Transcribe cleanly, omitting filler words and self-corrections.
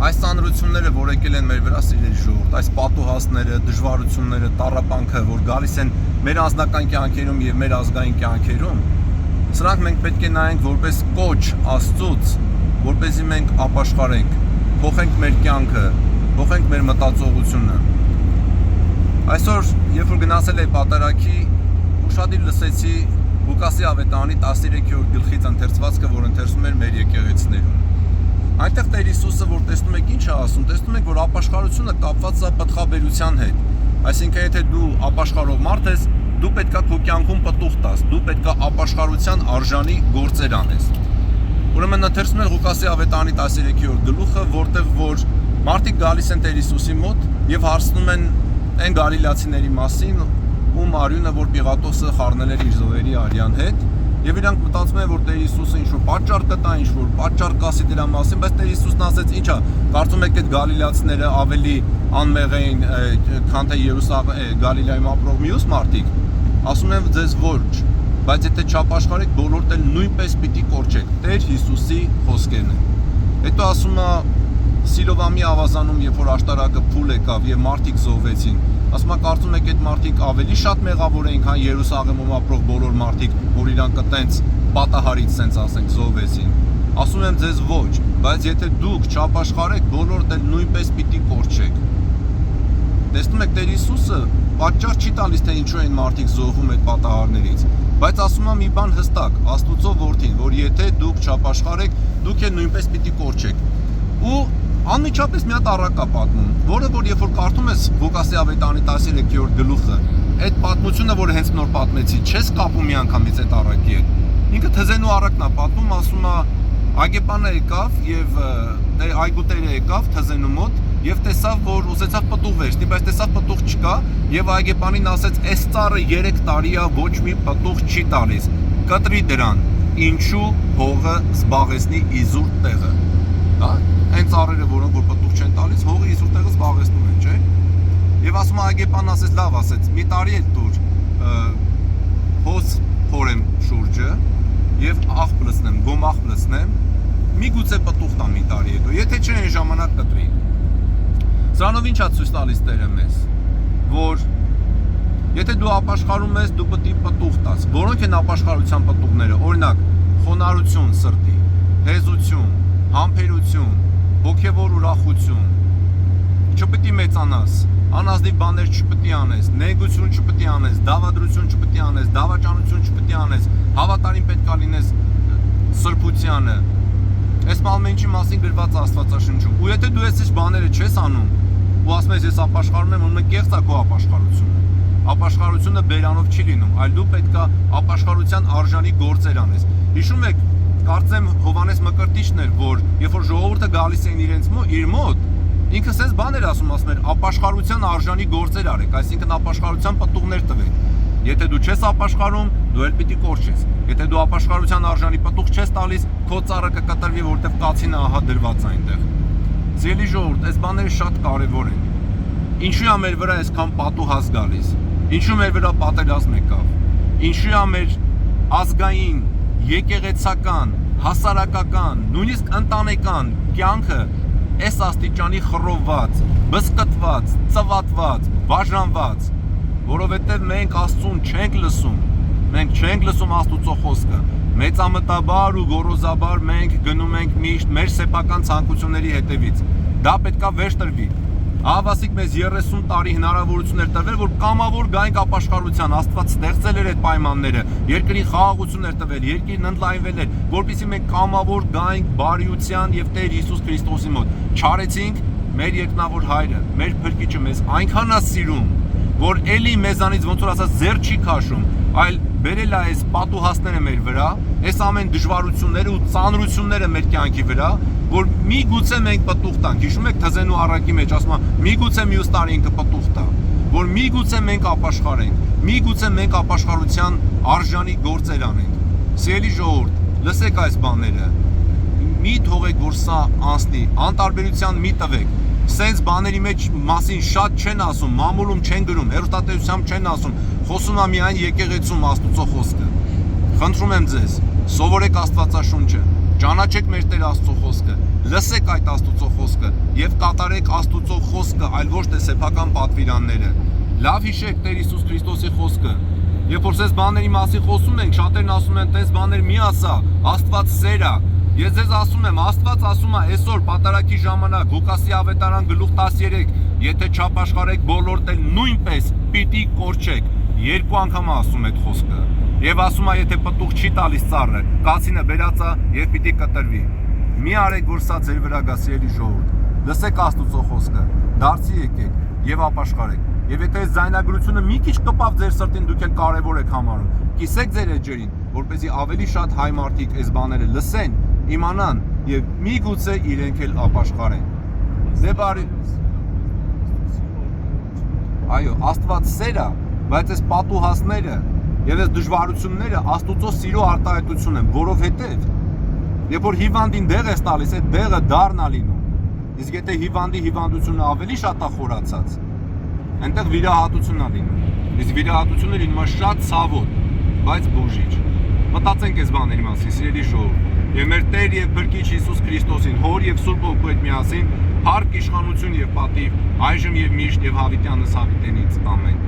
Այս ծանրությունները, որ եկել են մեր վրա, սիրելի ժողովուրդ, այս պատուհասները, դժվարությունները, տառապանքը, որ գալիս են մեր անձնական կյանքերում եւ մեր ազգային կյանքերում, սրանք մենք պետք է նայենք որպես կոչ Աստծուց, որպեսզի մենք ապաշխարենք, փոխենք մեր կյանքը, փոխենք մեր մտածողությունը։ Այսօր, երբ որ գնացել էի պատարագի, ուշադիր լսեցի Ղուկասի ավետարանի 13-րդ գլխից ընթերցվածքը, որ ընթերցում էր մեր եկեղեցիներում։ Այնտեղ Տեր Հիսուսը, որ տեսնում եք ինչ է ասում, տեսնում եք, որ ապաշխարությունը կապված է պտղաբերության հետ։ Այսինքն, եթե դու ապաշխարող մարդ ես, դու պետքա քո կյանքում պտուղ տաս, դու պետքա ապաշխարության արժանի գործեր անես։ Ուրեմն ընթերցում էր Ղուկասի ավետարանի 13-րդ գլուխը, որտեղ որ մարդիկ գալիս են Տեր Հիսուսի մոտ եւ հարցնում են այն գալիլացիների մասին, ում արյունը, որ Պիղատոսը խառնել էր իր զոհերի արյան հետ, եւ իրանք մտածում են, որ Տեր Հիսուսը ինչ-որ պատճառ կտա, ինչ-որ պատճառ կասի դրա մասին, բայց Տեր Հիսուսն ասեց, ինչա, կարծում եք այդ գալիլացիները ավելի անմեղ էին, քան թե Գալիլայում ապրող մյուս մարդիկ։ Ասում են ձեզ ոչ, բայց եթե չապաշխարեք, բոլորդ էլ նույնպես պիտի կորչեք։ Տեր Հիսուսի խոսքերն են։ Հետո ասում է Սիլովամի ավազանում, երբ որ աշտարակը փուլ եկավ եւ մարդիկ զոհվեցին, ասում է կարծում եք այդ մարդիկ ավելի շատ մեղավոր էին, քան Երուսաղեմում ապրող բոլոր մարդիկ, որ իրանք այտենց պատահարից sense ասենք զոհվեցին։ Ասում եմ ձեզ ոչ, բայց եթե դուք չապաշխարեք, բոլորդ էլ նույնպես պիտի կորչեք։ Տեսնում եք, Տեր Հիսուսը պատճառ չի տալիս, թե ինչու են մարդիկ զոհվում այդ պատահարներից, բայց ասում է մի բան հստակ, Աստուծո որդին, որ եթե դուք չապաշխարեք, դուք էլ նույնպես պիտի կորչեք։ Ու անմիջապես մի հատ առակա պատմում, որը որ երբ որ կարդում ես Ղուկասի ավետարանի 13-րդ գլուխը, այդ պատմությունը, որ հենց նոր պատմեցի, չես կապում մի անգամից այդ առակի հետ։ Ինքը թզենու առակն է պատմում, ասում է Ագեպանը եկավ եւ այգուտերը եկավ թզենու մոտ եւ տեսավ, որ ուզեցավ պտուղ վերցնի, բայց տեսավ պտուղ չկա եւ Ագեպանին ասեց, «Այս ծառը 3 տարի է ոչ մի պտուղ չի տալիս։ Կտրի դրան, ինչու հողը զբաղեցնի իզուր տեղը»։ Հա, այն ծառերը, որոնք որ պտուղ չեն տալիս, հողը իզուր տեղը զբաղեցնում են, չէ՞։ Եվ ասում է Ագեպանն ասեց, լավ ասեց, մի տարի էլ դուր հոս փորեմ շուրջը եւ աղբ լցնեմ, գոմ աղբ լցնեմ, միգուցե պտուղ տամ մի տարի հետո, եթե չէ այն ժամանակ կտրի։ Սրանով ինչա ցույց տալիս Տերը մեզ, որ եթե դու ապաշխարում ես, դու պետք է պտուղ տաս։ Որոնք են ապաշխարության պտուղները, օրինակ, խոնարհություն սրտի, հեզություն, համբերություն, հոգևոր ուրախություն, չպետք է մեծանաս, անազնիվ բաներ չպետք է անես, նեգություն չպետք է անես, դավադրություն չպետք է անես, դավաճանություն չպետք է անես, հավատարիմ պետք է լինես սրբությանը։ Այս ամենի մասին գրված Աստվածաշնչում։ Ու եթե դու այս բաները չես անում, ու ասում ես ես ապաշխարում եմ, ուրեմն կեղծ է քո ապաշխարությունը։ Ապաշխարությունը բերանով չի լինում, այլ դու պետք է ապաշխարության արժանի գործեր անես։ Հիշում եք, կարծեմ Հովանես Մկրտիչն էր, որ երբ որ ժողովուրդը գալիս էին իր մոտ, ինքը sense բան էր ասում էր ապաշխարության արժանի գործեր արեք, այսինքն ապաշխարության պտուղներ տվեք։ Եթե դու չես ապաշխարում, դու էլ պիտի կորչես։ Եթե դու ապաշխարության արժանի պտուղ չես տալիս, քո ծառը կկտրվի, որտեղ կացինը ահա դրված է այնտեղ։ Սիրելի ժողովուրդ, այս բաները շատ կարևոր են։ Ինչու է մեր վրա այսքան պատուհաս գալիս։ Ինչու մեր վրա պատերազմ եկավ։ Ինչու է մեր ազգային, եկեղեցական, հասարակական, նույնիսկ ընտանեկան կյանքը այս աստիճանի խռովված, բսկտված, ծվատված, բաժանված, որովհետև մենք Աստծուն չենք լսում, մենք չենք լսում Աստուծո խոսքը, մեծամտաբար ու գոռոզաբար մենք գնում ենք միշտ մեր սեփական ցանկությունների հետևից, դա պետքա վերջ տրվի։ Ահավասիկ մեզ 30 տարի հնարավորություններ տվել, որ կամավոր գայինք ապաշխարության, Աստված ստեղծել էր այդ պայմանները, երկրի խաղաղություններ տվել, երկիրն ընդլայնվել էր, որպեսզի մենք կամավոր գայինք բարիության եւ Տեր Հիսուս Քրիստոսի մոտ։ Չարեցինք, մեր երկնավոր Հայրը, մեր Փրկիչը մեզ այնքան է սիրում, որ էլի մեզանից ոնց որ ասած ձեռ չի քաշում, այլ բերել է այս պատուհասները մեր վրա, այս ամեն դժվարությունները ու ծանրությունները մեր կյանքի վրա, որ միգուցե մենք պտուղ տանք։ Հիշում եք թզենու առակի մեջ ասում է միգուցե մյուս տարի ինքը պտուղ տա, որ միգուցե մենք ապաշխարենք, միգուցե մենք ապաշխարության արժանի գործեր անենք։ Սիրելի ժողովուրդ, լսեք այս բաները։ Մի թողեք, որ սա անցնի, անտարբերության մի տվեք։ Սենց բաների մեջ մասին շատ չեն ասում, մամուլում չեն գրում, հեռուստատեսությամբ չեն ասում, խոսում է միայն եկեղեցում Աստուծո խոսքը։ Խնդրում եմ ձեզ, սովորեք Աստվածաշունչը, ճանաչեք մեր Տեր Աստծո խոսքը, լսեք այդ Աստծո խոսքը եւ կատարեք Աստծո խոսքը, այլ ոչ թե սեփական պատվիրանները։ Լավ հիշեք Տեր Հիսուս Քրիստոսի խոսքը։ Երբ որ այս բաների մասին խոսում ենք, շատերն ասում են, «Տես բաներ մի ասա, Աստված սեր է»։ Ես ձեզ ասում եմ, Աստված ասում է այսօր պատարագի ժամանակ Ղուկասի ավետարան գլուխ 13, եթե չապաշխարեք բոլորդ էլ նույնպես պիտի կորչեք։ Երկու անգամ ասում այդ խոսքը։ Եվ ասում է, եթե պտուղ չի տալիս ծառը, կացինը բերած է եւ պիտի կտրվի։ Մի արեք, որ սա ձեր վրա գա, սիրելի ժողովուրդ։ Լսեք Աստծո խոսքը, դարձի եկեք եւ ապաշխարեք։ Եվ եթե այս ձայնագրությունը մի քիչ կպավ ձեր սրտին, դուք էլ կարևոր եք համարում, կիսեք ձեր էջերին, որպեսզի ավելի շատ հայ մարդիկ այս բաները լսեն, իմանան եւ միգուցե իրենք էլ ապաշխարեն։ Դե բարի։ Այո, Աստված սեր է, բայց այս պատուհասները եւ այս դժվարությունները Աստուծո սիրո արտահայտություն են, որովհետեւ երբ որ հիվանդին դեղ ես տալիս, այդ դեղը դառն է լինում։ Իսկ եթե հիվանդի հիվանդությունը ավելի շատ է խորացած, այնտեղ վիրահատություն է լինում։ Իսկ վիրահատությունը լինում է շատ ցավոտ, բայց բուժիչ։ Մտածենք այս բաների մասին, սիրելի ժողովուրդ։ Եվ մեր Տեր եւ Փրկիչ Հիսուս Քրիստոսին, Հոր եւ Սուրբ Հոգու հետ միասին, փառք, իշխանություն եւ պատիվ, այժմ եւ միշտ եւ հավիտյանս հավիտենից։ Ամեն։